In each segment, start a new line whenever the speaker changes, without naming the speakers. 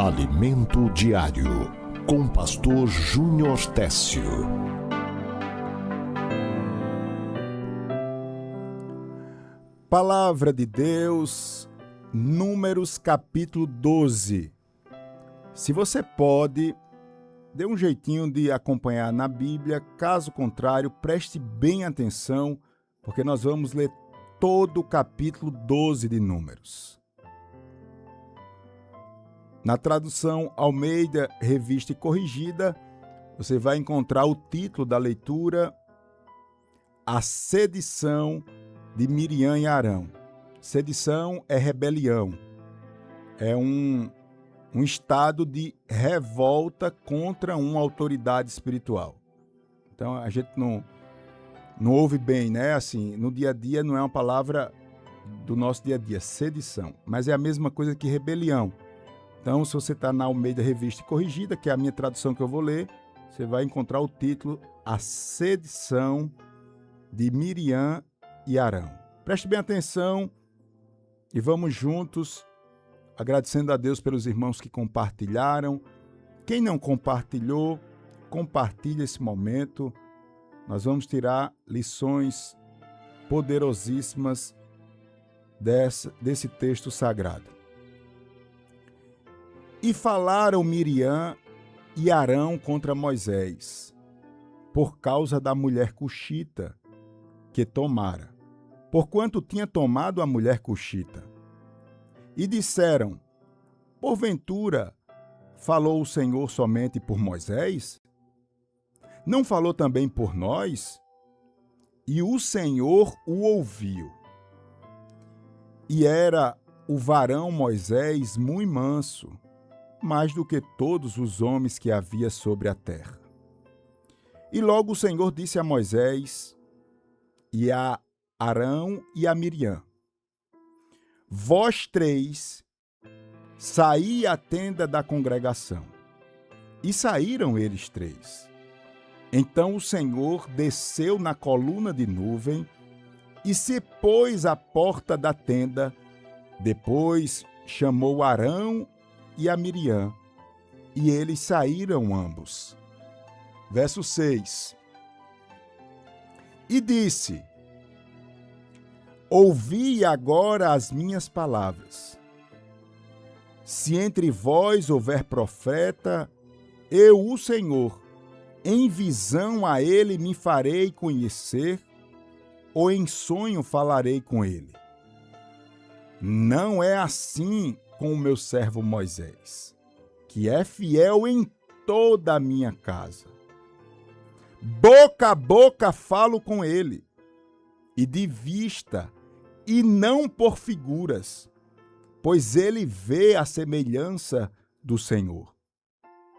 Alimento Diário, com Pastor Júnior Técio.
Palavra de Deus, Números capítulo 12. Se você pode, dê um jeitinho de acompanhar na Bíblia, caso contrário, preste bem atenção, porque nós vamos ler todo o capítulo 12 de Números. Na tradução Almeida, Revista e Corrigida, você vai encontrar o título da leitura, A Sedição de Miriam e Arão. Sedição é rebelião, é um estado de revolta contra uma autoridade espiritual. Então a gente não ouve bem, né? Assim, no dia a dia não é uma palavra do nosso dia a dia, sedição, mas é a mesma coisa que rebelião. Então, se você está na Almeida Revista e Corrigida, que é a minha tradução que eu vou ler, você vai encontrar o título A Sedição de Miriam e Arão. Preste bem atenção e vamos juntos, agradecendo a Deus pelos irmãos que compartilharam. Quem não compartilhou, compartilhe esse momento. Nós vamos tirar lições poderosíssimas desse texto sagrado. E falaram Miriam e Arão contra Moisés, por causa da mulher cuxita que tomara, porquanto tinha tomado a mulher cuxita. E disseram: porventura falou o Senhor somente por Moisés? Não falou também por nós? E o Senhor o ouviu. E era o varão Moisés muito manso, mais do que todos os homens que havia sobre a terra. E logo o Senhor disse a Moisés e a Arão e a Miriam: vós três saí à tenda da congregação. E saíram eles três. Então o Senhor desceu na coluna de nuvem e se pôs à porta da tenda. Depois chamou Arão e a Miriam, e eles saíram ambos. Verso 6. E disse: ouvi agora as minhas palavras. Se entre vós houver profeta, eu, o Senhor, em visão a ele me farei conhecer, ou em sonho falarei com ele. Não é assim com o meu servo Moisés, que é fiel em toda a minha casa. Boca a boca falo com ele, e de vista, e não por figuras, pois ele vê a semelhança do Senhor.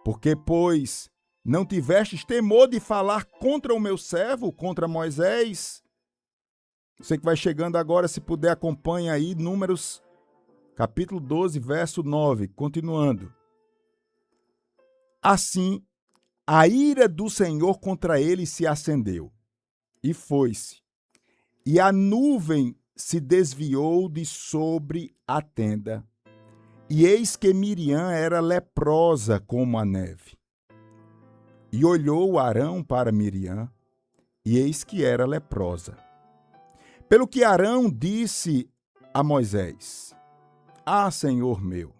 Porque, pois, não tivestes temor de falar contra o meu servo, contra Moisés? Você que vai chegando agora, se puder, acompanhe aí Números capítulo 12, verso 9, continuando. Assim, a ira do Senhor contra ele se acendeu, e foi-se, e a nuvem se desviou de sobre a tenda, e eis que Miriam era leprosa como a neve. E olhou Arão para Miriam, e eis que era leprosa. Pelo que Arão disse a Moisés: ah, Senhor meu,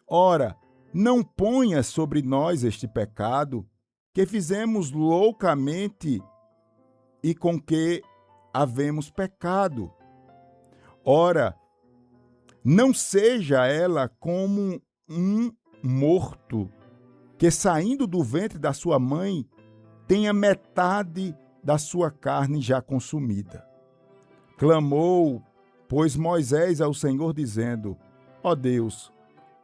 ora, não ponhas sobre nós este pecado, que fizemos loucamente e com que havemos pecado. Ora, não seja ela como um morto, que saindo do ventre da sua mãe, tenha metade da sua carne já consumida. Clamou, pois, Moisés ao Senhor, dizendo: ó Deus,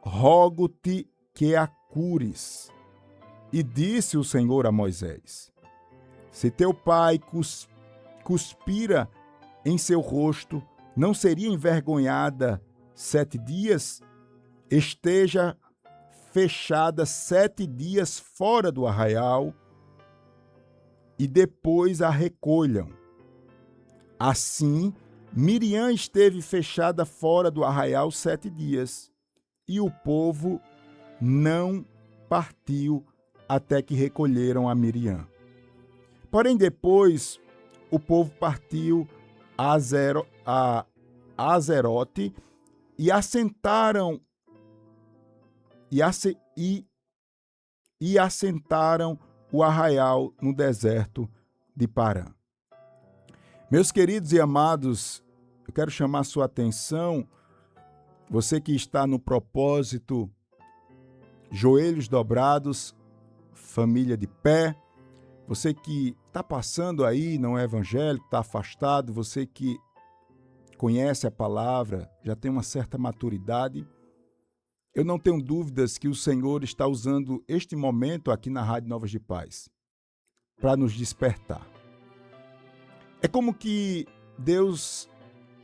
rogo-te que a cures. E disse o Senhor a Moisés: se teu pai cuspira em seu rosto, não seria envergonhada 7 dias? Esteja fechada 7 dias fora do arraial, e depois a recolham. Assim, Miriam esteve fechada fora do arraial 7 dias, e o povo não partiu até que recolheram a Miriam. Porém, depois, o povo partiu a Azerote e assentaram o arraial no deserto de Parã. Meus queridos e amados, eu quero chamar sua atenção, você que está no propósito, joelhos dobrados, família de pé, você que está passando aí, não é evangélico, está afastado, você que conhece a palavra, já tem uma certa maturidade, eu não tenho dúvidas que o Senhor está usando este momento aqui na Rádio Novas de Paz para nos despertar. É como que Deus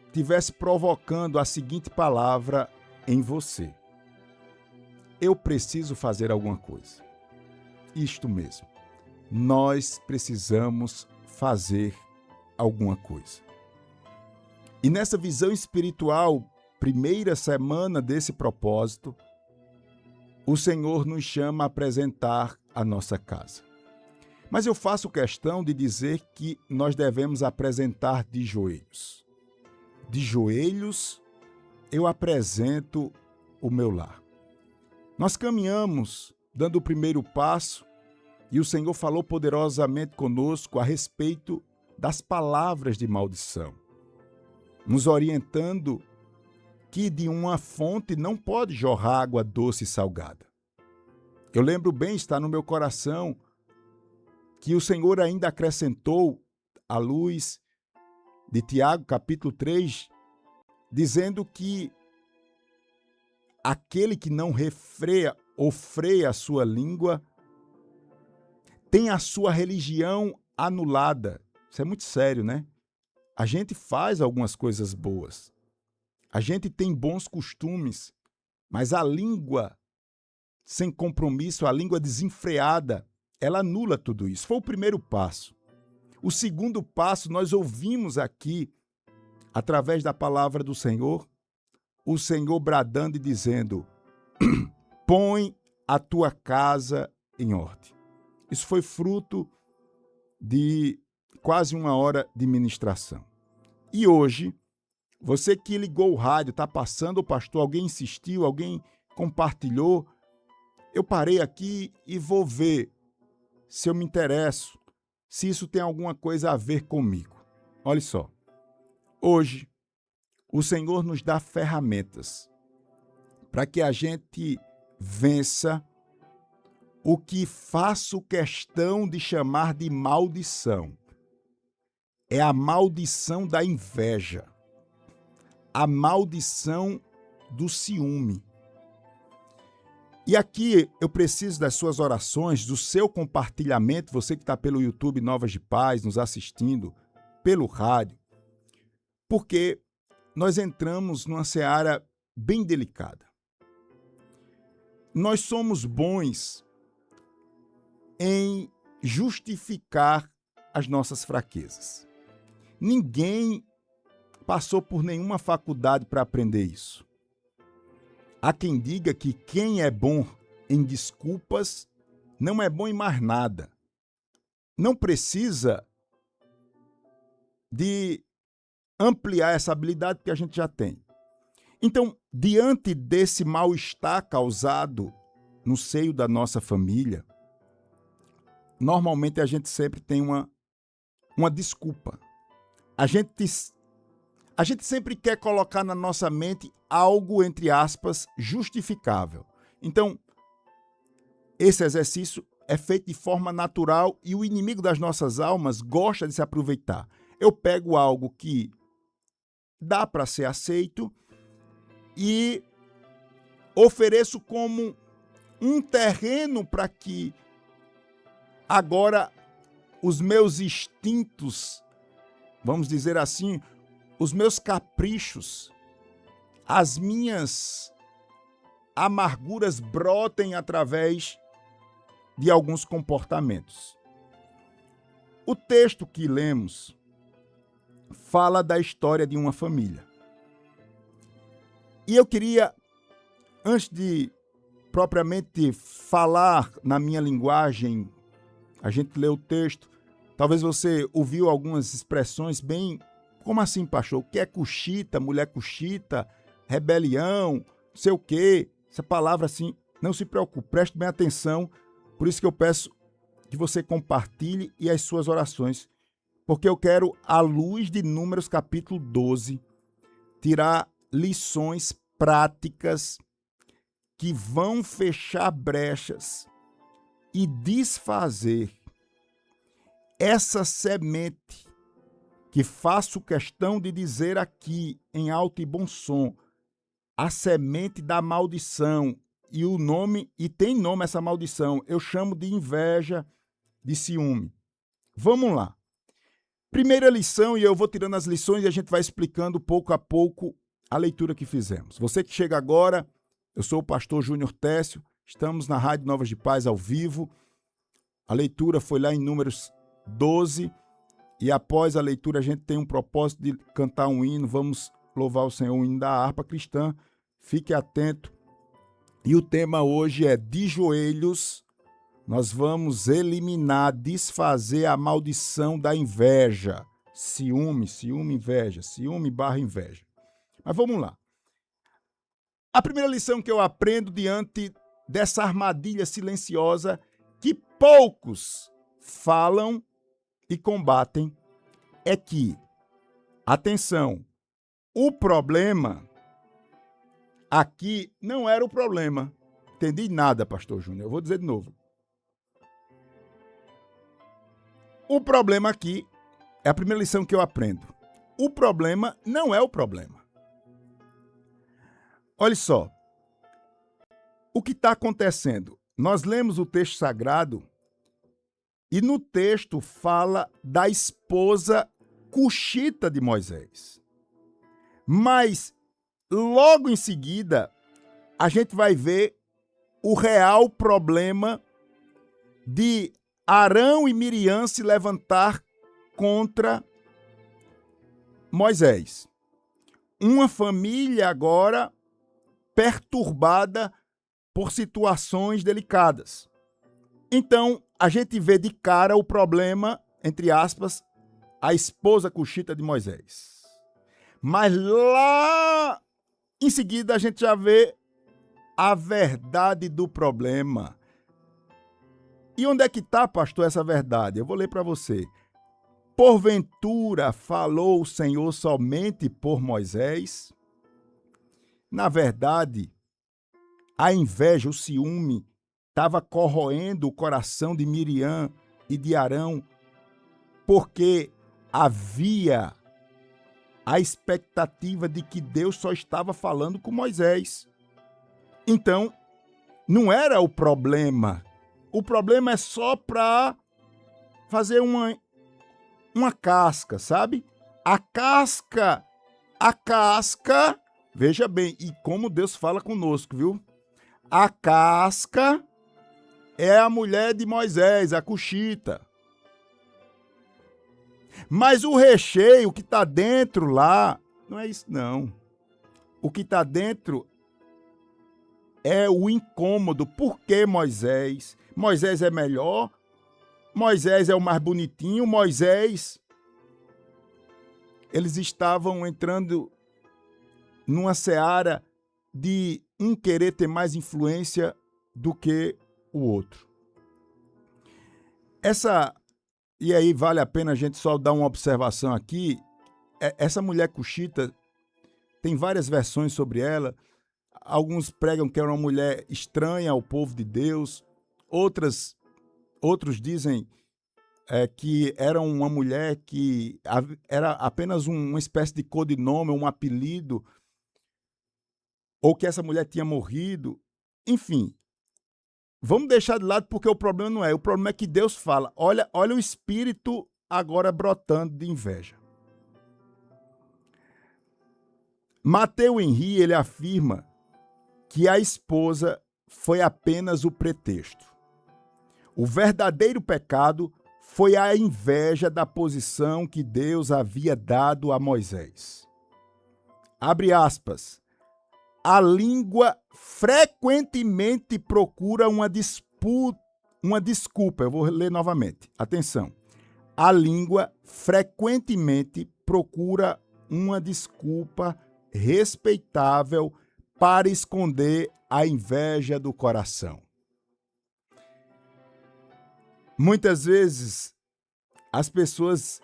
estivesse provocando a seguinte palavra em você: eu preciso fazer alguma coisa. Isto mesmo, nós precisamos fazer alguma coisa. E nessa visão espiritual, primeira semana desse propósito, o Senhor nos chama a apresentar a nossa casa. Mas eu faço questão de dizer que nós devemos apresentar de joelhos. De joelhos, eu apresento o meu lar. Nós caminhamos dando o primeiro passo e o Senhor falou poderosamente conosco a respeito das palavras de maldição, nos orientando que de uma fonte não pode jorrar água doce e salgada. Eu lembro bem, está no meu coração, que o Senhor ainda acrescentou à luz de Tiago, capítulo 3, dizendo que aquele que não refreia ou freia a sua língua tem a sua religião anulada. Isso é muito sério, né? A gente faz algumas coisas boas. A gente tem bons costumes, mas a língua sem compromisso, a língua desenfreada, ela anula tudo isso. Foi o primeiro passo. O segundo passo, nós ouvimos aqui, através da palavra do Senhor, o Senhor bradando e dizendo: põe a tua casa em ordem. Isso foi fruto de quase 1 hora de ministração. E hoje, você que ligou o rádio, está passando, o pastor, alguém insistiu, alguém compartilhou, eu parei aqui e vou ver se eu me interesso, se isso tem alguma coisa a ver comigo. Olha só, hoje o Senhor nos dá ferramentas para que a gente vença o que faço questão de chamar de maldição. É a maldição da inveja, a maldição do ciúme. E aqui eu preciso das suas orações, do seu compartilhamento, você que está pelo YouTube Novas de Paz, nos assistindo, pelo rádio, porque nós entramos numa seara bem delicada. Nós somos bons em justificar as nossas fraquezas. Ninguém passou por nenhuma faculdade para aprender isso. Há quem diga que quem é bom em desculpas não é bom em mais nada. Não precisa de ampliar essa habilidade que a gente já tem. Então, diante desse mal-estar causado no seio da nossa família, normalmente a gente sempre tem uma desculpa. A gente sempre quer colocar na nossa mente algo, entre aspas, justificável. Então, esse exercício é feito de forma natural e o inimigo das nossas almas gosta de se aproveitar. Eu pego algo que dá para ser aceito e ofereço como um terreno para que agora os meus instintos, vamos dizer assim, os meus caprichos, as minhas amarguras brotem através de alguns comportamentos. O texto que lemos fala da história de uma família. E eu queria, antes de propriamente falar na minha linguagem, a gente lê o texto, talvez você ouviu algumas expressões bem... Como assim, pastor? O que é cuxita, mulher cuxita, rebelião, não sei o quê? Essa palavra assim, não se preocupe, preste bem atenção. Por isso que eu peço que você compartilhe e as suas orações, porque eu quero, à luz de Números capítulo 12, tirar lições práticas que vão fechar brechas e desfazer essa semente que faço questão de dizer aqui em alto e bom som, a semente da maldição, e tem nome essa maldição, eu chamo de inveja, de ciúme. Vamos lá. Primeira lição, e eu vou tirando as lições e a gente vai explicando pouco a pouco a leitura que fizemos. Você que chega agora, eu sou o pastor Júnior Técio, estamos na Rádio Novas de Paz ao vivo. A leitura foi lá em Números 12, e após a leitura a gente tem um propósito de cantar um hino, vamos louvar o Senhor, o hino da harpa cristã. Fique atento. E o tema hoje é de joelhos. Nós vamos eliminar, desfazer a maldição da inveja. Ciúme, inveja. Ciúme / inveja. Mas vamos lá. A primeira lição que eu aprendo diante dessa armadilha silenciosa que poucos falam e combatem é que, atenção, o problema aqui não era o problema. Entendi nada, pastor Júnior. Eu vou dizer de novo. O problema aqui é a primeira lição que eu aprendo. O problema não é o problema. Olha só. O que está acontecendo? Nós lemos o texto sagrado e no texto fala da esposa cuxita de Moisés. Mas logo em seguida a gente vai ver o real problema de Arão e Miriam se levantar contra Moisés. Uma família agora perturbada por situações delicadas. Então, a gente vê de cara o problema, entre aspas, a esposa cuxita de Moisés. Mas lá em seguida a gente já vê a verdade do problema. E onde é que está, pastor, essa verdade? Eu vou ler para você. Porventura falou o Senhor somente por Moisés? Na verdade, a inveja, o ciúme, estava corroendo o coração de Miriam e de Arão, porque havia a expectativa de que Deus só estava falando com Moisés. Então, não era o problema. O problema é só para fazer uma casca, sabe? A casca, veja bem, e como Deus fala conosco, viu? A casca é a mulher de Moisés, a cuxita. Mas o recheio, o que está dentro lá, não é isso não. O que está dentro é o incômodo. Por que Moisés? Moisés é melhor? Moisés é o mais bonitinho? Moisés... Eles estavam entrando numa seara de um querer ter mais influência do que o outro. E aí vale a pena a gente só dar uma observação aqui. Essa mulher cuxita, tem várias versões sobre ela. Alguns pregam que era uma mulher estranha ao povo de Deus. Outros dizem que era uma mulher que era apenas uma espécie de codinome, um apelido, ou que essa mulher tinha morrido. Enfim, vamos deixar de lado porque o problema não é. O problema é que Deus fala, olha o espírito agora brotando de inveja. Mateus Henry, ele afirma que a esposa foi apenas o pretexto. O verdadeiro pecado foi a inveja da posição que Deus havia dado a Moisés. Abre aspas. A língua frequentemente procura uma desculpa. Eu vou ler novamente. Atenção. A língua frequentemente procura uma desculpa respeitável para esconder a inveja do coração. Muitas vezes as pessoas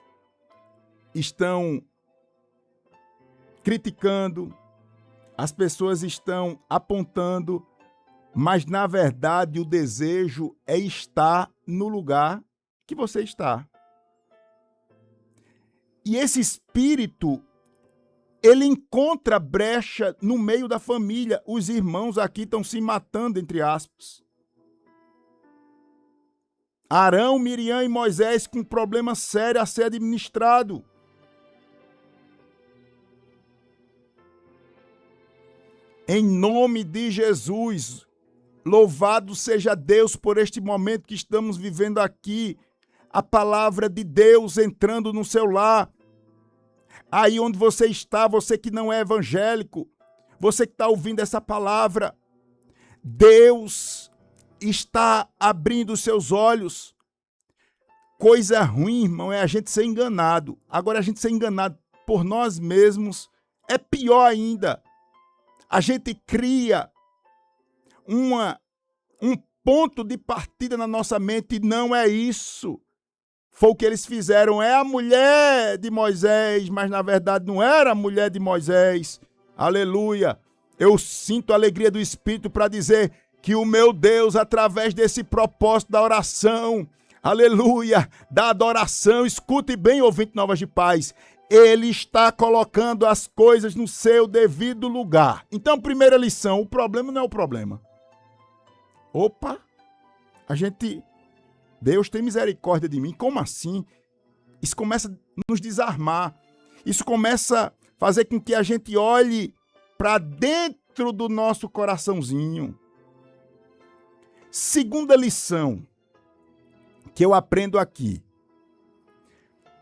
estão criticando, as pessoas estão apontando, mas na verdade o desejo é estar no lugar que você está. E esse espírito, ele encontra brecha no meio da família. Os irmãos aqui estão se matando, entre aspas. Arão, Miriam e Moisés com um problema sério a ser administrado. Em nome de Jesus, louvado seja Deus por este momento que estamos vivendo aqui. A palavra de Deus entrando no seu lar. Aí onde você está, você que não é evangélico, você que está ouvindo essa palavra, Deus está abrindo os seus olhos. Coisa ruim, irmão, é a gente ser enganado. Agora, a gente ser enganado por nós mesmos é pior ainda. A gente cria um ponto de partida na nossa mente e não é isso. Foi o que eles fizeram, é a mulher de Moisés, mas na verdade não era a mulher de Moisés. Aleluia! Eu sinto a alegria do Espírito para dizer que o meu Deus, através desse propósito da oração, aleluia, da adoração, escute bem, ouvinte Novas de Paz, Ele está colocando as coisas no seu devido lugar. Então, primeira lição, o problema não é o problema. Opa, Deus tem misericórdia de mim. Como assim? Isso começa a nos desarmar. Isso começa a fazer com que a gente olhe para dentro do nosso coraçãozinho. Segunda lição que eu aprendo aqui.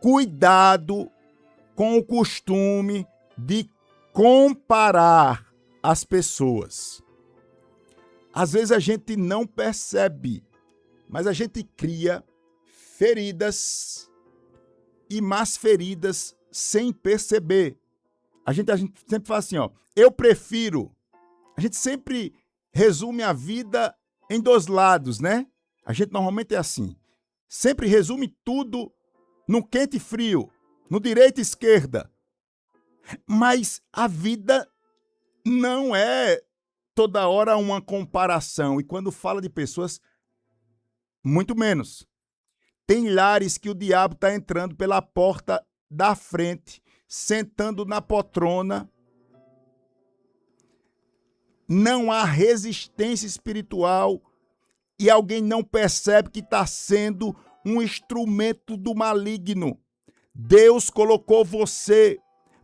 Cuidado com o costume de comparar as pessoas. Às vezes a gente não percebe, mas a gente cria feridas e más feridas sem perceber. A gente sempre fala assim, ó, eu prefiro. A gente sempre resume a vida em dois lados, né? A gente normalmente é assim. Sempre resume tudo no quente e frio, no direita e esquerda. Mas a vida não é toda hora uma comparação. E quando fala de pessoas, muito menos. Tem lares que o diabo está entrando pela porta da frente, sentando na poltrona. Não há resistência espiritual e alguém não percebe que está sendo um instrumento do maligno. Deus colocou você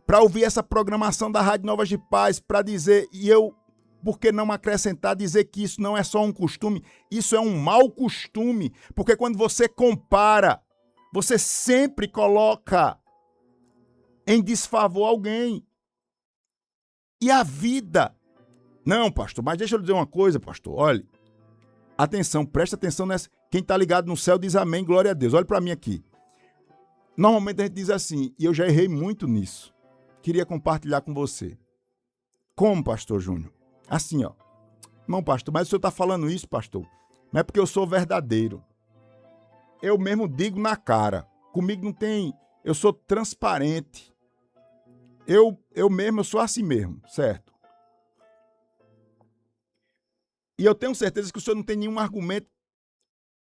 para ouvir essa programação da Rádio Novas de Paz, para dizer, e eu, por que não acrescentar, dizer que isso não é só um costume, isso é um mau costume, porque quando você compara, você sempre coloca em desfavor alguém. E a vida... Não, pastor, mas deixa eu lhe dizer uma coisa, pastor. Olha, atenção, presta atenção nessa. Quem está ligado no céu diz amém, glória a Deus. Olha para mim aqui. Normalmente a gente diz assim, e eu já errei muito nisso. Queria compartilhar com você. Como, pastor Júnior? Assim, ó. Não, pastor, mas o senhor está falando isso, pastor? Não é porque eu sou verdadeiro. Eu mesmo digo na cara. Comigo não tem... Eu sou transparente. Eu sou assim mesmo, certo? E eu tenho certeza que o senhor não tem nenhum argumento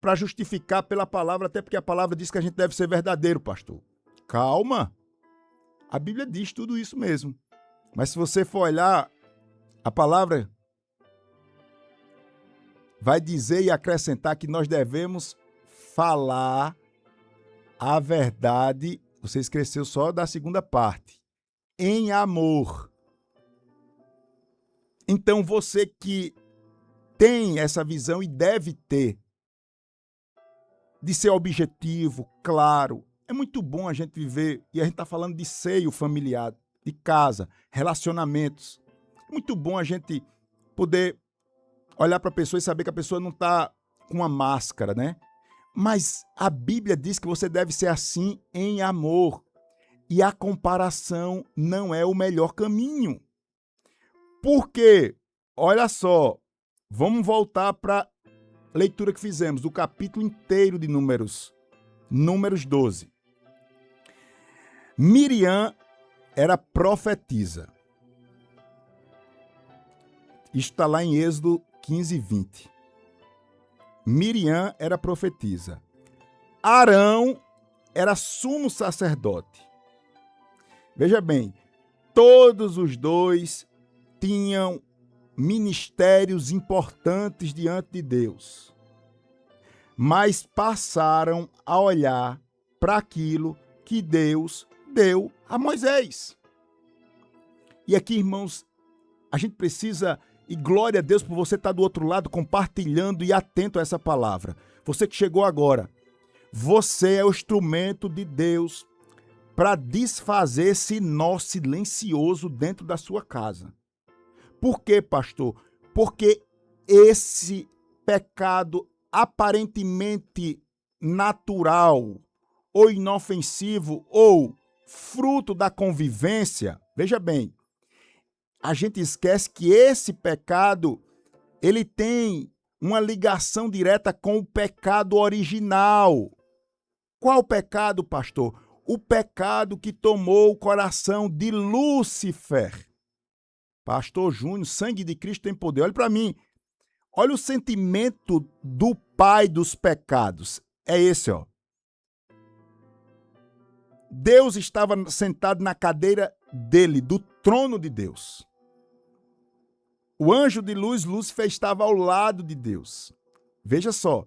para justificar pela palavra, até porque a palavra diz que a gente deve ser verdadeiro, pastor. Calma. A Bíblia diz tudo isso mesmo. Mas se você for olhar, a palavra vai dizer e acrescentar que nós devemos falar a verdade. Você esqueceu só da segunda parte. Em amor. Então você que tem essa visão e deve ter de ser objetivo, claro. É muito bom a gente viver, e a gente está falando de seio familiar, de casa, relacionamentos. Muito bom a gente poder olhar para a pessoa e saber que a pessoa não está com uma máscara, né? Mas a Bíblia diz que você deve ser assim em amor. E a comparação não é o melhor caminho. Por quê? Olha só, vamos voltar para a leitura que fizemos, do capítulo inteiro de Números. Números 12. Miriam era profetisa. Isto está lá em Êxodo 15, 20. Miriam era profetisa. Arão era sumo sacerdote. Veja bem, todos os dois tinham ministérios importantes diante de Deus, mas passaram a olhar para aquilo que Deus deu a Moisés. E aqui, irmãos, a gente precisa, e glória a Deus por você estar do outro lado compartilhando e atento a essa palavra. Você que chegou agora, você é o instrumento de Deus para desfazer esse nó silencioso dentro da sua casa. Por quê, pastor? Porque esse pecado aparentemente natural ou inofensivo ou fruto da convivência, veja bem, a gente esquece que esse pecado, ele tem uma ligação direta com o pecado original. Qual o pecado, pastor? O pecado que tomou o coração de Lúcifer. Pastor Júnior, sangue de Cristo tem poder. Olha para mim. Olha o sentimento do pai dos pecados. É esse, ó. Deus estava sentado na cadeira dele, do trono de Deus. O anjo de luz, Lúcifer, estava ao lado de Deus. Veja só.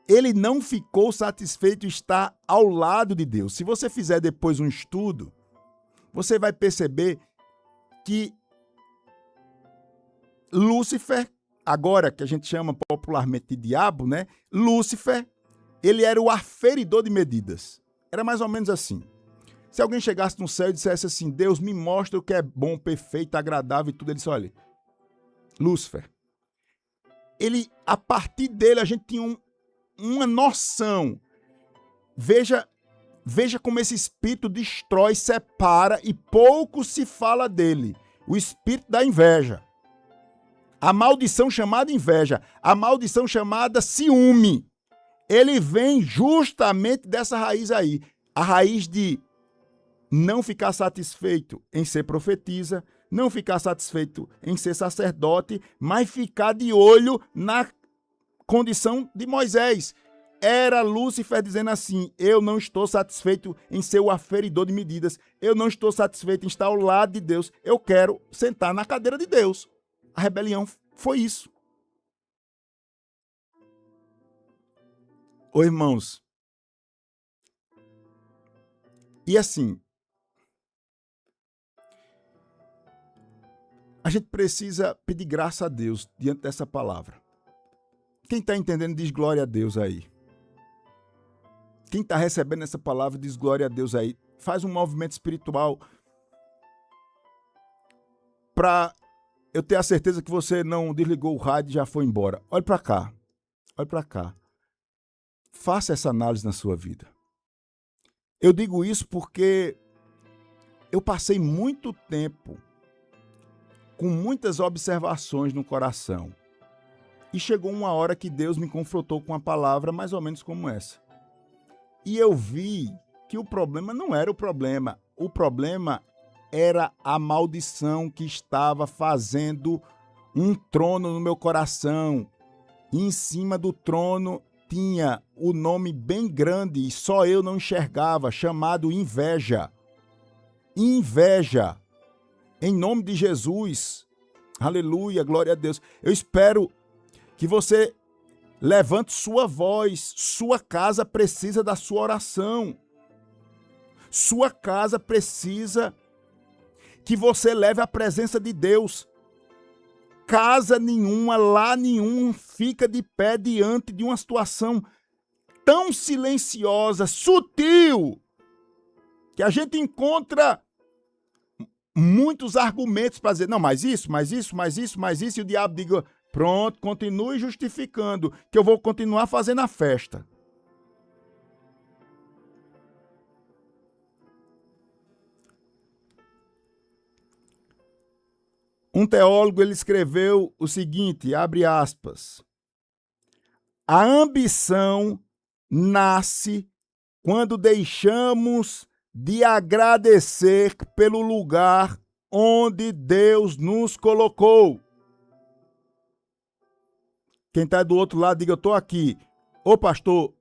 Ele não ficou satisfeito em estar ao lado de Deus. Se você fizer depois um estudo, você vai perceber que Lúcifer, agora que a gente chama popularmente de diabo, né? Lúcifer, ele era o aferidor de medidas. Era mais ou menos assim. Se alguém chegasse no céu e dissesse assim, Deus me mostra o que é bom, perfeito, agradável e tudo, ele disse, olha, Lúcifer, a partir dele a gente tinha uma noção. Veja como esse espírito destrói, separa e pouco se fala dele. O espírito da inveja. A maldição chamada inveja. A maldição chamada ciúme. Ele vem justamente dessa raiz aí. A raiz de não ficar satisfeito em ser profetisa, não ficar satisfeito em ser sacerdote, mas ficar de olho na condição de Moisés. Era Lúcifer dizendo assim, eu não estou satisfeito em ser o aferidor de medidas, eu não estou satisfeito em estar ao lado de Deus, eu quero sentar na cadeira de Deus. A rebelião foi isso. Ô irmãos, e assim, a gente precisa pedir graça a Deus diante dessa palavra. Quem está entendendo diz glória a Deus aí. Quem está recebendo essa palavra diz glória a Deus aí. Faz um movimento espiritual para eu ter a certeza que você não desligou o rádio e já foi embora. Olhe para cá. Olhe para cá. Faça essa análise na sua vida. Eu digo isso porque eu passei muito tempo com muitas observações no coração. E chegou uma hora que Deus me confrontou com uma palavra mais ou menos como essa. E eu vi que o problema não era o problema. O problema era a maldição que estava fazendo um trono no meu coração. E em cima do trono tinha o nome bem grande e só eu não enxergava, chamado inveja. Inveja. Em nome de Jesus. Aleluia, glória a Deus. Eu espero que você levante sua voz. Sua casa precisa da sua oração. Sua casa precisa que você leve a presença de Deus. Casa nenhuma, lá nenhum fica de pé diante de uma situação tão silenciosa, sutil, que a gente encontra muitos argumentos para dizer, não, mas isso, mas isso, mas isso, mas isso, e o diabo diga, pronto, continue justificando, que eu vou continuar fazendo a festa. Um teólogo, ele escreveu o seguinte, abre aspas, a ambição nasce quando deixamos de agradecer pelo lugar onde Deus nos colocou. Quem está do outro lado, diga, eu estou aqui. Ô pastor,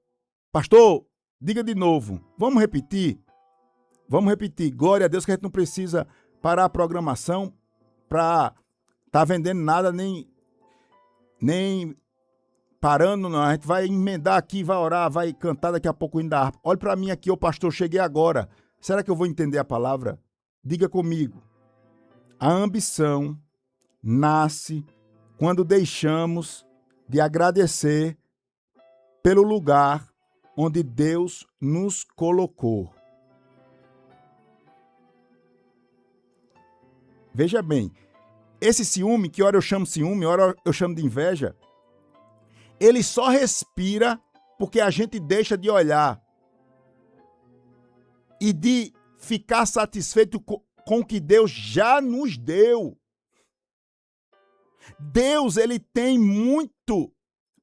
diga de novo. Vamos repetir? Vamos repetir. Glória a Deus que a gente não precisa parar a programação para estar vendendo nada, nem parando, não. A gente vai emendar aqui, vai orar, vai cantar daqui a pouco o hino da harpa. Olha para mim aqui, ô pastor, cheguei agora. Será que eu vou entender a palavra? Diga comigo. A ambição nasce quando deixamos de agradecer pelo lugar onde Deus nos colocou. Veja bem, esse ciúme, que hora eu chamo ciúme, hora eu chamo de inveja, ele só respira porque a gente deixa de olhar e de ficar satisfeito com o que Deus já nos deu. Deus, ele tem muito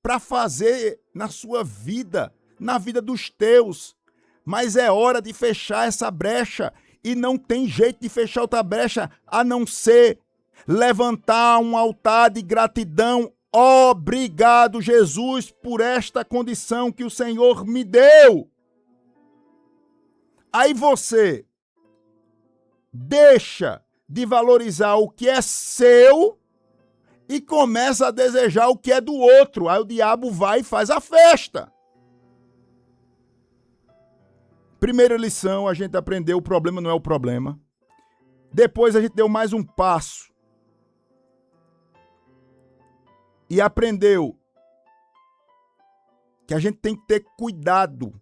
para fazer na sua vida, na vida dos teus, mas é hora de fechar essa brecha e não tem jeito de fechar outra brecha a não ser levantar um altar de gratidão. Obrigado, Jesus, por esta condição que o Senhor me deu. Aí você deixa de valorizar o que é seu e começa a desejar o que é do outro. Aí o diabo vai e faz a festa. Primeira lição, a gente aprendeu, o problema não é o problema. Depois a gente deu mais um passo. E aprendeu que a gente tem que ter cuidado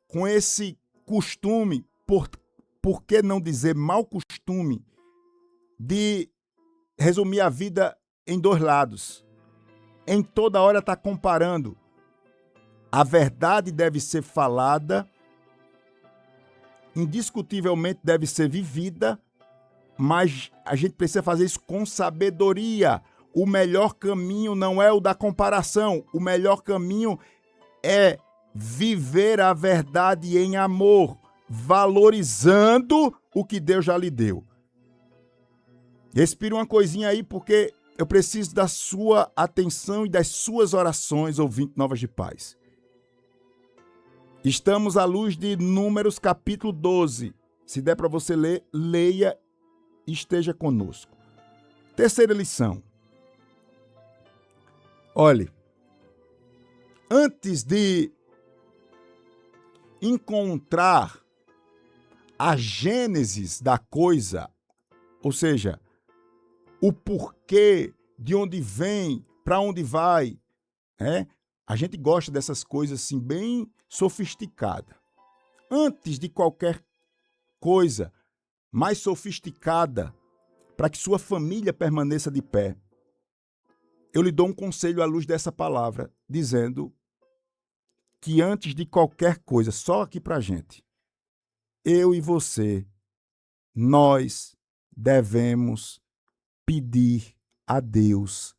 com esse costume, por que não dizer mau costume, de resumir a vida em dois lados. Em toda hora está comparando. A verdade deve ser falada, indiscutivelmente deve ser vivida, mas a gente precisa fazer isso com sabedoria. O melhor caminho não é o da comparação. O melhor caminho é viver a verdade em amor, valorizando o que Deus já lhe deu. Respire uma coisinha aí, porque eu preciso da sua atenção e das suas orações, ouvinte Novas de Paz. Estamos à luz de Números capítulo 12. Se der para você ler, leia e esteja conosco. Terceira lição. Olhe, antes de encontrar a gênese da coisa, ou seja, o porquê, de onde vem, para onde vai, a gente gosta dessas coisas assim, bem sofisticadas. Antes de qualquer coisa mais sofisticada, para que sua família permaneça de pé, eu lhe dou um conselho à luz dessa palavra, dizendo que antes de qualquer coisa, só aqui para a gente, eu e você, nós devemos pedir a Deus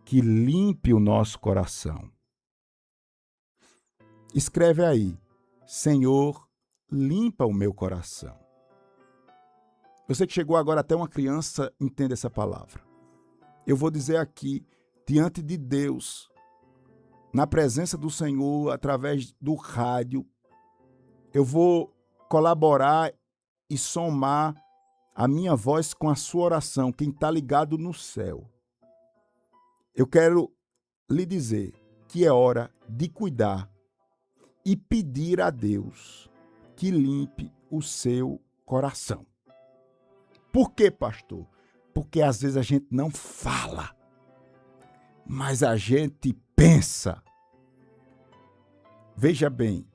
que limpe o nosso coração. Escreve aí, Senhor, limpa o meu coração. Você que chegou agora até uma criança, entende essa palavra. Eu vou dizer aqui, diante de Deus, na presença do Senhor, através do rádio, eu vou colaborar e somar a minha voz com a sua oração, quem está ligado no céu. Eu quero lhe dizer que é hora de cuidar e pedir a Deus que limpe o seu coração. Por quê, pastor? Porque às vezes a gente não fala, mas a gente pensa. Veja bem,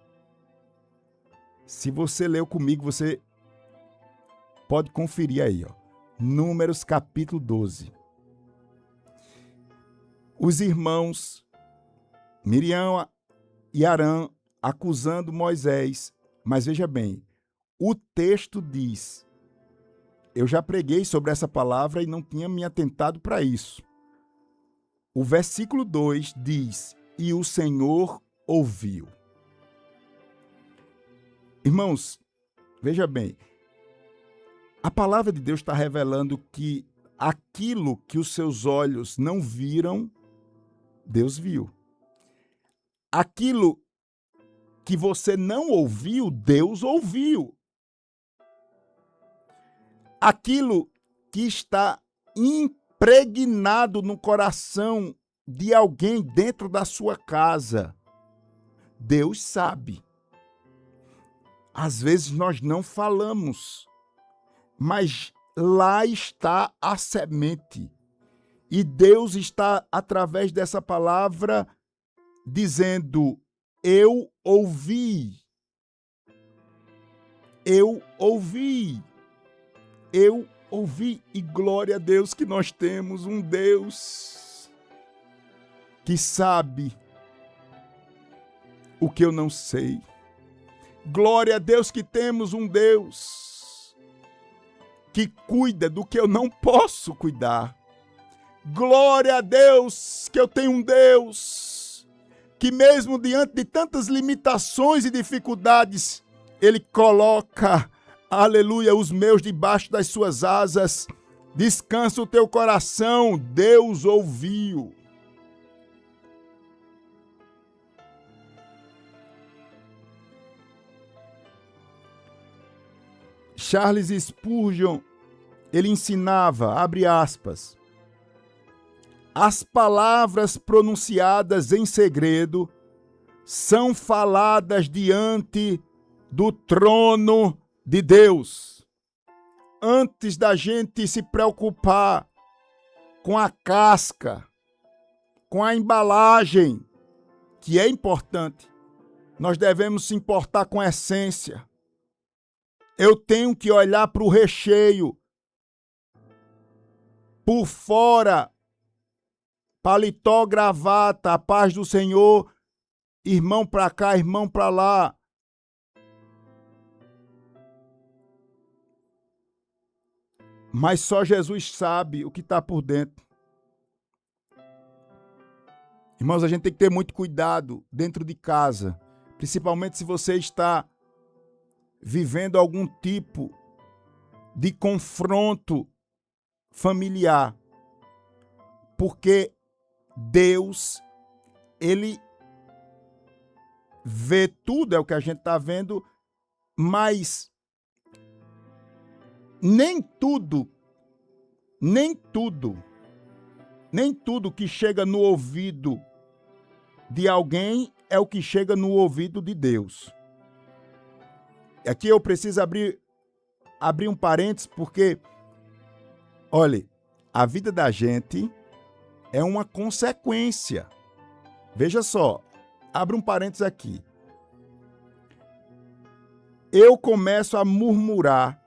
se você leu comigo, você pode conferir aí, ó. Números capítulo 12. Os irmãos Miriam e Arã acusando Moisés. Mas veja bem, o texto diz, eu já preguei sobre essa palavra e não tinha me atentado para isso. O versículo 2 diz, e o Senhor ouviu. Irmãos, veja bem, a palavra de Deus está revelando que aquilo que os seus olhos não viram, Deus viu. Aquilo que você não ouviu, Deus ouviu. Aquilo que está impregnado no coração de alguém dentro da sua casa, Deus sabe. Às vezes nós não falamos, mas lá está a semente. E Deus está, através dessa palavra, dizendo, eu ouvi. Eu ouvi. Eu ouvi. E glória a Deus que nós temos um Deus que sabe o que eu não sei. Glória a Deus que temos um Deus que cuida do que eu não posso cuidar. Glória a Deus que eu tenho um Deus que mesmo diante de tantas limitações e dificuldades, Ele coloca, aleluia, os meus debaixo das suas asas. Descansa o teu coração, Deus ouviu. Charles Spurgeon, ele ensinava, abre aspas, as palavras pronunciadas em segredo são faladas diante do trono de Deus. Antes da gente se preocupar com a casca, com a embalagem, que é importante, nós devemos se importar com a essência. Eu tenho que olhar para o recheio. Por fora, paletó, gravata, a paz do Senhor, irmão para cá, irmão para lá. Mas só Jesus sabe o que está por dentro. Irmãos, a gente tem que ter muito cuidado dentro de casa, principalmente se você está vivendo algum tipo de confronto familiar. Porque Deus, Ele vê tudo, é o que a gente está vendo, mas nem tudo que chega no ouvido de alguém é o que chega no ouvido de Deus. Aqui eu preciso abrir um parênteses, porque, olha, a vida da gente é uma consequência. Veja só, abre um parênteses aqui. Eu começo a murmurar,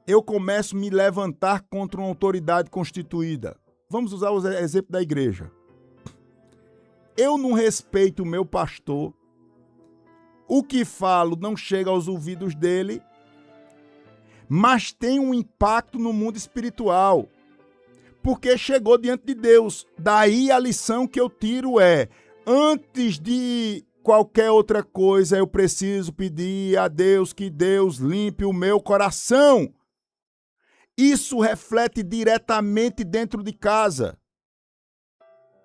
eu começo a me levantar contra uma autoridade constituída. Vamos usar o exemplo da igreja. Eu não respeito o meu pastor, o que falo não chega aos ouvidos dele, mas tem um impacto no mundo espiritual, porque chegou diante de Deus. Daí a lição que eu tiro é, antes de qualquer outra coisa, eu preciso pedir a Deus que Deus limpe o meu coração. Isso reflete diretamente dentro de casa.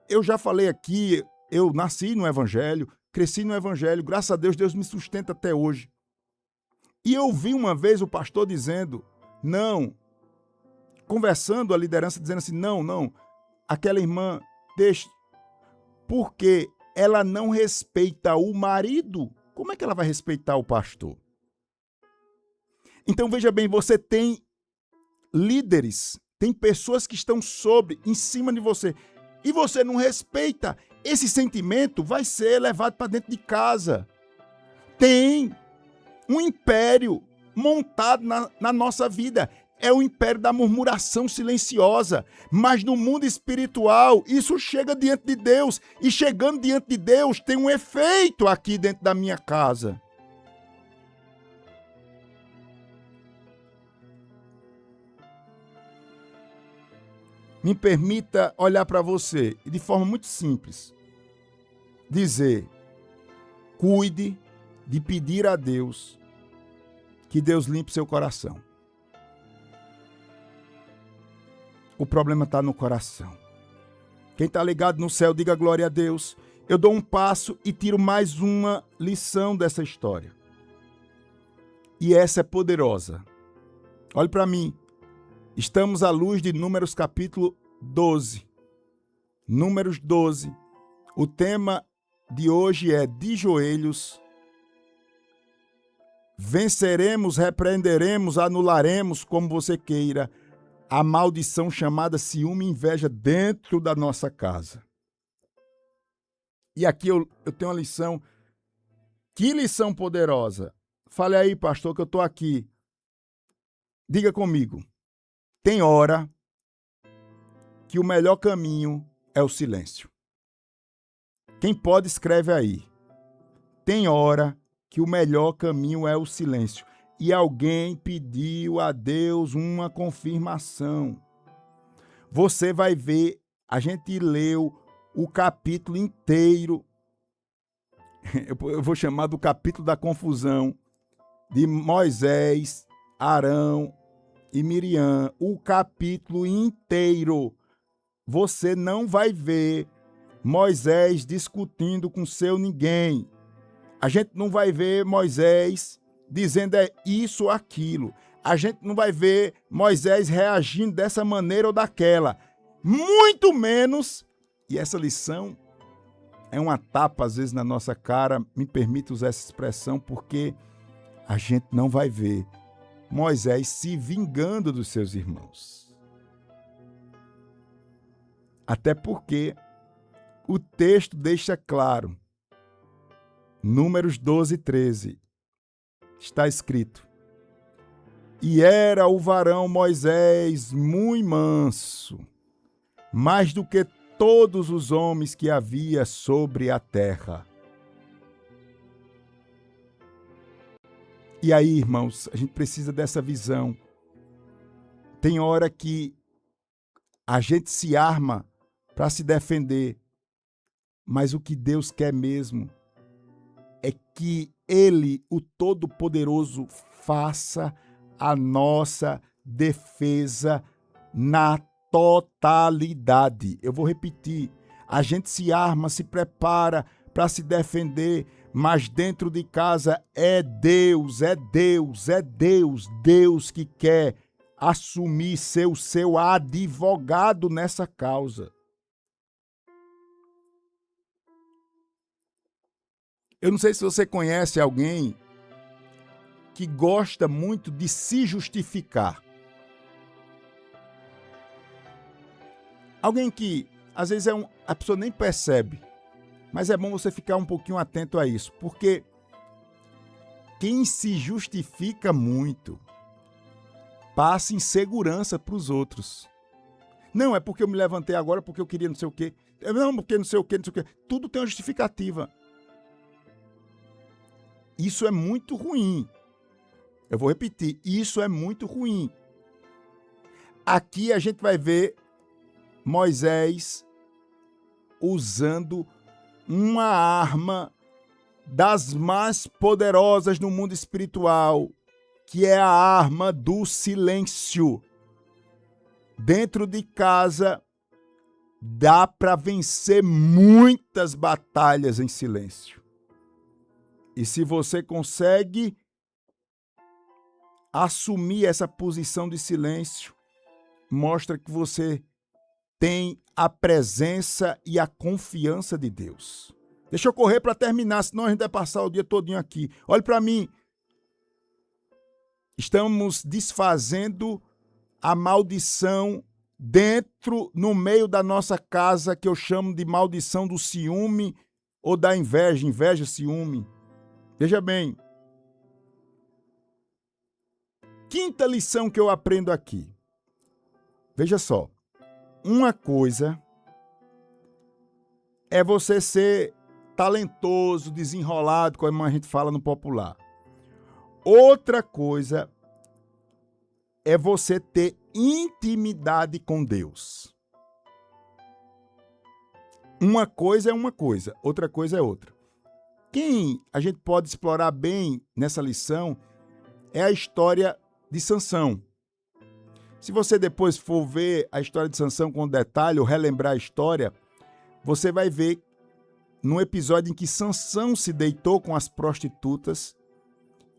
Eu já falei aqui, eu nasci no Evangelho, cresci no Evangelho, graças a Deus, Deus me sustenta até hoje. E eu vi uma vez o pastor dizendo, não, conversando a liderança, dizendo assim, não, aquela irmã, deixa, porque ela não respeita o marido, como é que ela vai respeitar o pastor? Então, veja bem, você tem líderes, tem pessoas que estão em cima de você, e você não respeita. Esse sentimento vai ser levado para dentro de casa. Tem um império montado na nossa vida. é o império da murmuração silenciosa. Mas no mundo espiritual, isso chega diante de Deus. E chegando diante de Deus, tem um efeito aqui dentro da minha casa. Me permita olhar para você e de forma muito simples dizer: cuide de pedir a Deus que Deus limpe seu coração. O problema está no coração. Quem está ligado no céu, diga glória a Deus. Eu dou um passo e tiro mais uma lição dessa história. E essa é poderosa. Olhe para mim. Estamos à luz de Números capítulo 12. Números 12. O tema de hoje é de joelhos. Venceremos, repreenderemos, anularemos, como você queira, a maldição chamada ciúme e inveja dentro da nossa casa. E aqui eu tenho uma lição. Que lição poderosa. Fale aí, pastor, que eu estou aqui. Diga comigo. Tem hora que o melhor caminho é o silêncio. Quem pode, escreve aí. Tem hora que o melhor caminho é o silêncio. E alguém pediu a Deus uma confirmação. Você vai ver, a gente leu o capítulo inteiro, eu vou chamar do capítulo da confusão, de Moisés, Arão e Miriam, o capítulo inteiro. Você não vai ver Moisés discutindo com seu ninguém. A gente não vai ver Moisés dizendo isso ou aquilo. A gente não vai ver Moisés reagindo dessa maneira ou daquela. Muito menos, e essa lição é uma tapa às vezes na nossa cara, me permite usar essa expressão, porque a gente não vai ver Moisés se vingando dos seus irmãos. Até porque o texto deixa claro, Números 12, 13, está escrito: e era o varão Moisés muito manso, mais do que todos os homens que havia sobre a terra. E aí, irmãos, a gente precisa dessa visão. Tem hora que a gente se arma para se defender, mas o que Deus quer mesmo é que Ele, o Todo-Poderoso, faça a nossa defesa na totalidade. Eu vou repetir. A gente se arma, se prepara para se defender, mas dentro de casa é Deus, é Deus, é Deus, Deus que quer assumir ser o seu advogado nessa causa. Eu não sei se você conhece alguém que gosta muito de se justificar. Alguém que, às vezes, a pessoa nem percebe, mas é bom você ficar um pouquinho atento a isso, porque quem se justifica muito passa insegurança para os outros. Não, é porque eu me levantei agora, porque eu queria não sei o quê. Não, porque não sei o quê, não sei o quê. Tudo tem uma justificativa. Isso é muito ruim. Eu vou repetir, isso é muito ruim. Aqui a gente vai ver Moisés usando uma arma das mais poderosas no mundo espiritual, que é a arma do silêncio. Dentro de casa, dá para vencer muitas batalhas em silêncio. E se você consegue assumir essa posição de silêncio, mostra que você tem a presença e a confiança de Deus. Deixa eu correr para terminar, senão a gente vai passar o dia todinho aqui. Olhe para mim. Estamos desfazendo a maldição dentro, no meio da nossa casa, que eu chamo de maldição do ciúme ou da inveja, inveja, ciúme. Veja bem, quinta lição que eu aprendo aqui. Veja só. Uma coisa é você ser talentoso, desenrolado, como a gente fala no popular. Outra coisa é você ter intimidade com Deus. Uma coisa é uma coisa, outra coisa é outra. Quem a gente pode explorar bem nessa lição é a história de Sansão. Se você depois for ver a história de Sansão com detalhe ou relembrar a história, você vai ver num episódio em que Sansão se deitou com as prostitutas.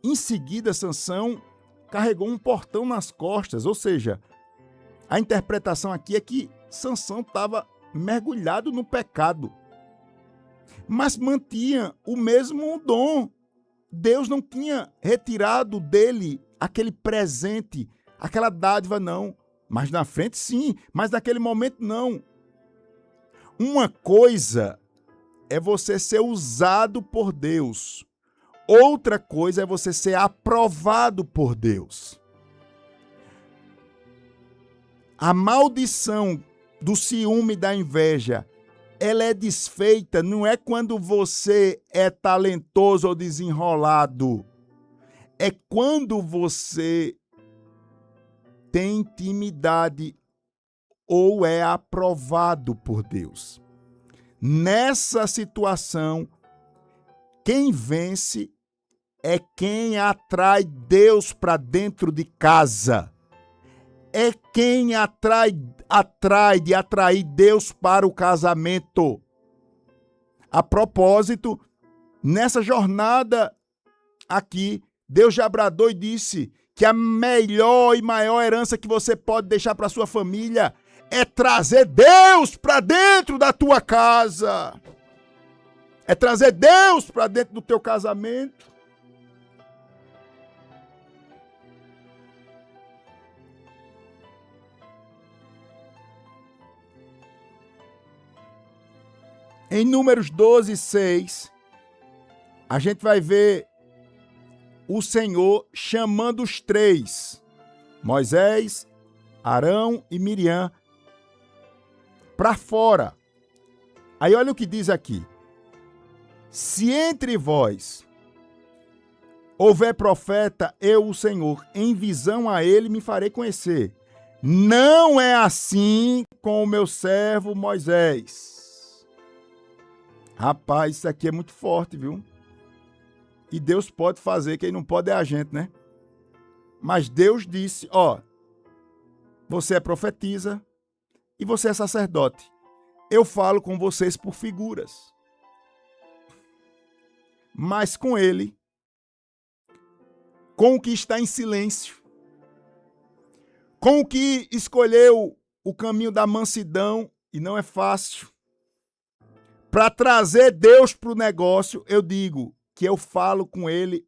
Em seguida, Sansão carregou um portão nas costas, ou seja, a interpretação aqui é que Sansão estava mergulhado no pecado, mas mantinha o mesmo dom. Deus não tinha retirado dele aquele presente, aquela dádiva, não. Mas na frente, sim, mas naquele momento, não. Uma coisa é você ser usado por Deus. Outra coisa é você ser aprovado por Deus. A maldição do ciúme e da inveja, ela é desfeita não é quando você é talentoso ou desenrolado. É quando você tem intimidade ou é aprovado por Deus. Nessa situação, quem vence é quem atrai Deus para dentro de casa. É quem atrai de atrair Deus para o casamento. A propósito, nessa jornada aqui, Deus já bradou e disse que a melhor e maior herança que você pode deixar para sua família é trazer Deus para dentro da tua casa. É trazer Deus para dentro do teu casamento. Em Números 12, 6, a gente vai ver o Senhor chamando os três, Moisés, Arão e Miriam, para fora. Aí olha o que diz aqui. Se entre vós houver profeta, eu, o Senhor, em visão a ele me farei conhecer. Não é assim com o meu servo Moisés. Rapaz, isso aqui é muito forte, viu? E Deus pode fazer, quem não pode é a gente, né? Mas Deus disse, ó, você é profetisa e você é sacerdote. Eu falo com vocês por figuras. Mas com ele, com o que está em silêncio, com o que escolheu o caminho da mansidão, e não é fácil, para trazer Deus para o negócio, eu digo que eu falo com ele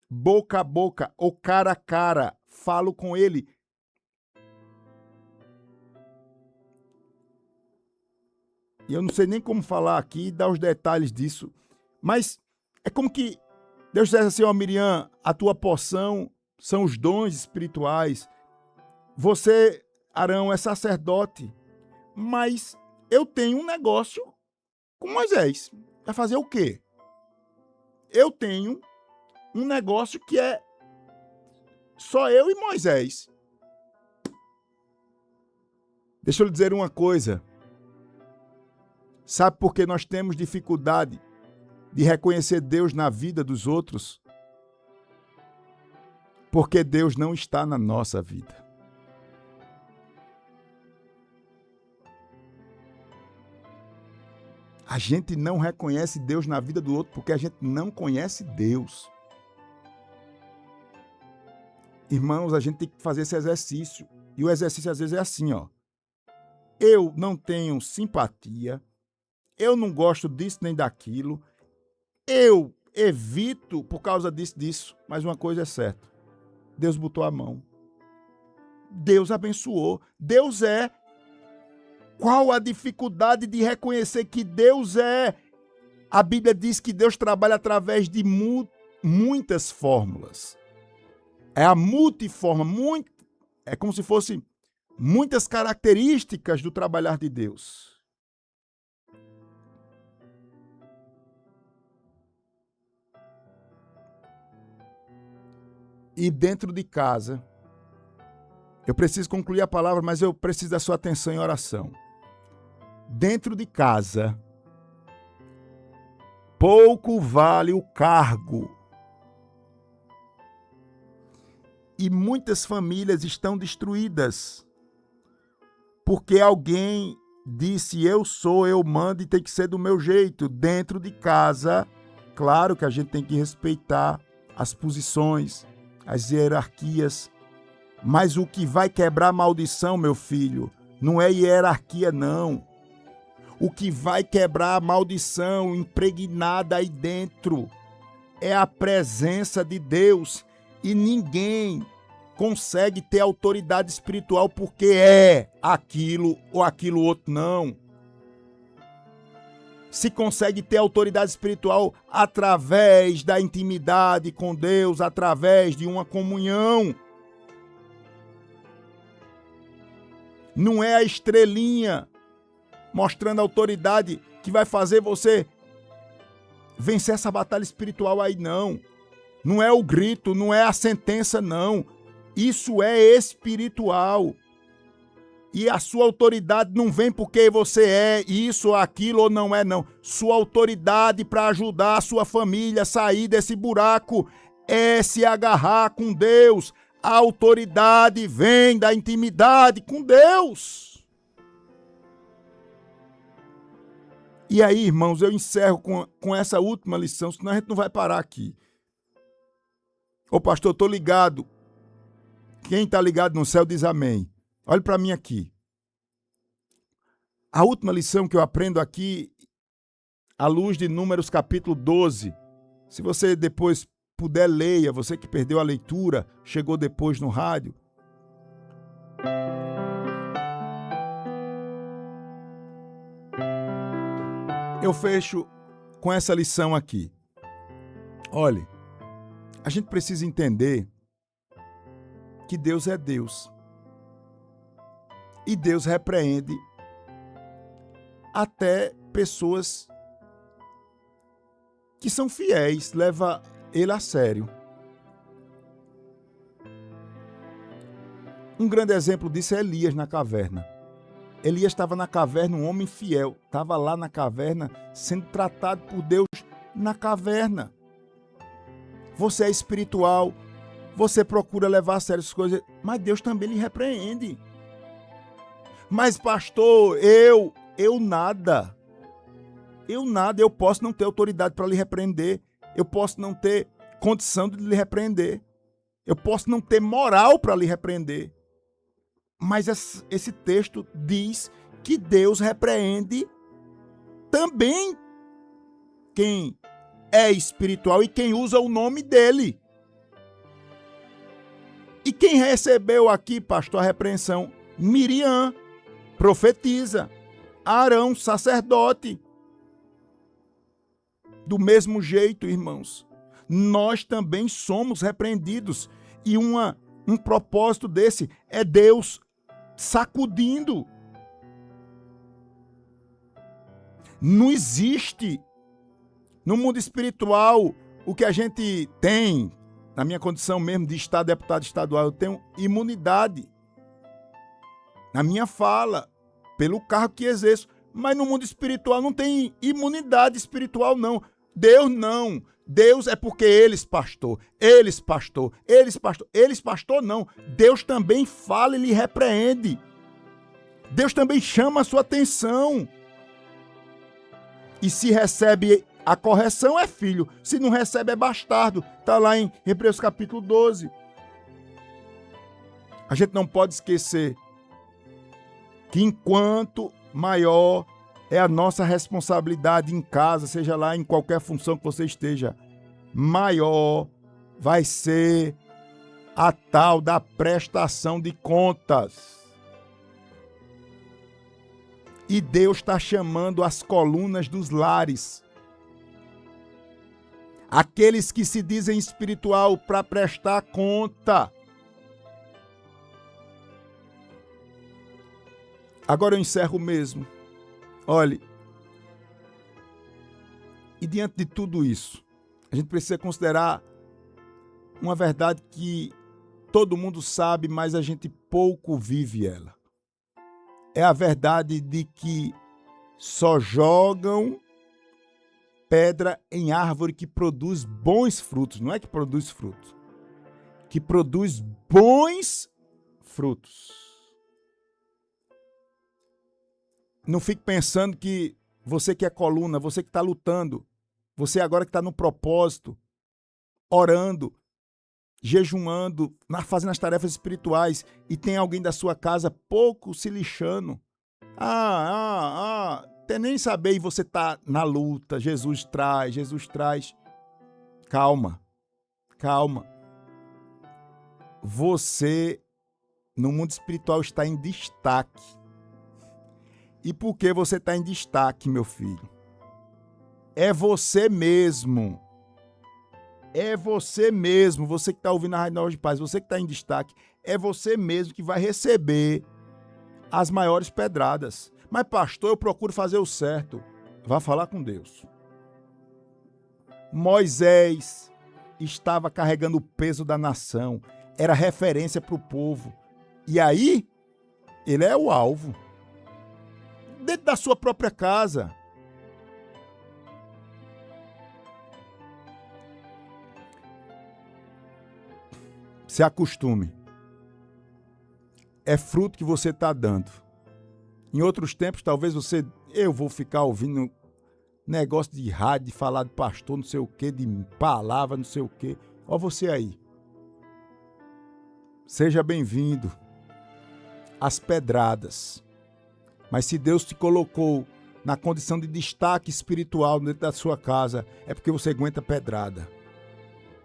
boca a boca ou cara a cara. Falo com ele. E eu não sei nem como falar aqui e dar os detalhes disso. Mas é como que Deus disse assim, ó Miriam, a tua porção são os dons espirituais. Você, Arão, é sacerdote. Mas eu tenho um negócio com Moisés. Vai fazer o quê? Eu tenho um negócio que é só eu e Moisés. Deixa eu lhe dizer uma coisa. Sabe por que nós temos dificuldade de reconhecer Deus na vida dos outros? Porque Deus não está na nossa vida. A gente não reconhece Deus na vida do outro porque a gente não conhece Deus. Irmãos, a gente tem que fazer esse exercício. E o exercício às vezes é assim, ó. Eu não tenho simpatia, eu não gosto disso nem daquilo, eu evito por causa disso, mas uma coisa é certa. Deus botou a mão. Deus abençoou. Deus é. Qual a dificuldade de reconhecer que Deus é? A Bíblia diz que Deus trabalha através de muitas fórmulas. É a multiforma, é como se fosse muitas características do trabalhar de Deus. E dentro de casa, eu preciso concluir a palavra, mas eu preciso da sua atenção em oração. Dentro de casa, pouco vale o cargo. E muitas famílias estão destruídas porque alguém disse: eu sou, eu mando e tem que ser do meu jeito. Dentro de casa, claro que a gente tem que respeitar as posições, as hierarquias, mas o que vai quebrar a maldição, meu filho, não é hierarquia, não. O que vai quebrar a maldição impregnada aí dentro é a presença de Deus. E ninguém consegue ter autoridade espiritual porque é aquilo ou aquilo outro, não. Se consegue ter autoridade espiritual através da intimidade com Deus, através de uma comunhão. Não é a estrelinha mostrando autoridade que vai fazer você vencer essa batalha espiritual aí, não. Não é o grito, não é a sentença, não. Isso é espiritual. E a sua autoridade não vem porque você é isso ou aquilo ou não é, não. Sua autoridade para ajudar a sua família a sair desse buraco é se agarrar com Deus. A autoridade vem da intimidade com Deus. E aí, irmãos, eu encerro com essa última lição, senão a gente não vai parar aqui. Ô pastor, eu estou ligado. Quem está ligado no céu diz amém. Olha para mim aqui. A última lição que eu aprendo aqui, à luz de Números capítulo 12. Se você depois puder, leia. Você que perdeu a leitura, chegou depois no rádio. Eu fecho com essa lição aqui. Olhe, a gente precisa entender que Deus é Deus. E Deus repreende até pessoas que são fiéis, leva ele a sério. Um grande exemplo disso é Elias na caverna. Elias estava na caverna, um homem fiel, estava lá na caverna, sendo tratado por Deus na caverna. Você é espiritual, você procura levar a sério as coisas, mas Deus também lhe repreende. Mas pastor, eu nada. Eu posso não ter autoridade para lhe repreender. Eu posso não ter condição de lhe repreender. Eu posso não ter moral para lhe repreender. Mas esse texto diz que Deus repreende também quem é espiritual e quem usa o nome dele. E quem recebeu aqui, pastor, a repreensão? Miriam, profetisa. Arão, sacerdote. Do mesmo jeito, irmãos, nós também somos repreendidos. E um propósito desse é Deus sacudindo. Não existe no mundo espiritual o que a gente tem, na minha condição mesmo de estar deputado estadual, eu tenho imunidade na minha fala, pelo cargo que exerço. Mas no mundo espiritual não tem imunidade espiritual, não. Deus não. Deus é porque eles pastor, não. Deus também fala e lhe repreende. Deus também chama a sua atenção. E se recebe a correção é filho, se não recebe é bastardo. Está lá em Hebreus capítulo 12. A gente não pode esquecer que enquanto maior é a nossa responsabilidade em casa, seja lá em qualquer função que você esteja, maior vai ser a tal da prestação de contas. E Deus está chamando as colunas dos lares. Aqueles que se dizem espiritual para prestar conta. Agora eu encerro mesmo. Olhe, e diante de tudo isso, a gente precisa considerar uma verdade que todo mundo sabe, mas a gente pouco vive ela. É a verdade de que só jogam pedra em árvore que produz bons frutos. Não é que produz frutos, que produz bons frutos. Não fique pensando que você que é coluna, você que está lutando, você agora que está no propósito, orando, jejuando, fazendo as tarefas espirituais e tem alguém da sua casa pouco se lixando. Até nem saber e você está na luta, Jesus traz. Calma. Você, no mundo espiritual, está em destaque. E por que você está em destaque, meu filho? É você mesmo. Você que está ouvindo a Rádio Nova de Paz, você que está em destaque, é você mesmo que vai receber as maiores pedradas. Mas, pastor, eu procuro fazer o certo. Vá falar com Deus. Moisés estava carregando o peso da nação, era referência para o povo. E aí, ele é o alvo. Dentro da sua própria casa. Se acostume. É fruto que você está dando. Em outros tempos, talvez eu vou ficar ouvindo negócio de rádio, de falar de pastor, não sei o quê, de palavra, não sei o quê. Ó você aí. Seja bem-vindo às pedradas. Mas se Deus te colocou na condição de destaque espiritual dentro da sua casa, é porque você aguenta pedrada.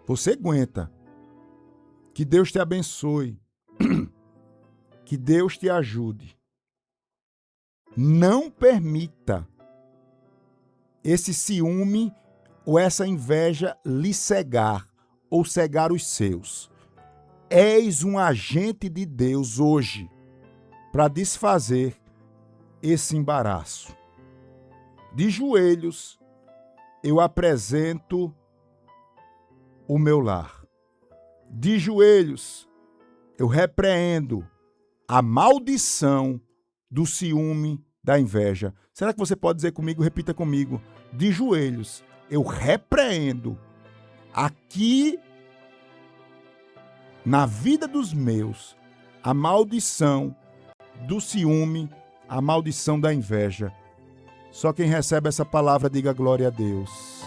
Você aguenta. Que Deus te abençoe. Que Deus te ajude. Não permita esse ciúme ou essa inveja lhe cegar ou cegar os seus. És um agente de Deus hoje para desfazer esse embaraço. De joelhos, eu apresento o meu lar. De joelhos, eu repreendo a maldição do ciúme, da inveja. Será que você pode dizer comigo? Repita comigo. De joelhos, eu repreendo aqui na vida dos meus a maldição do ciúme, a maldição da inveja. Só quem recebe essa palavra, diga glória a Deus.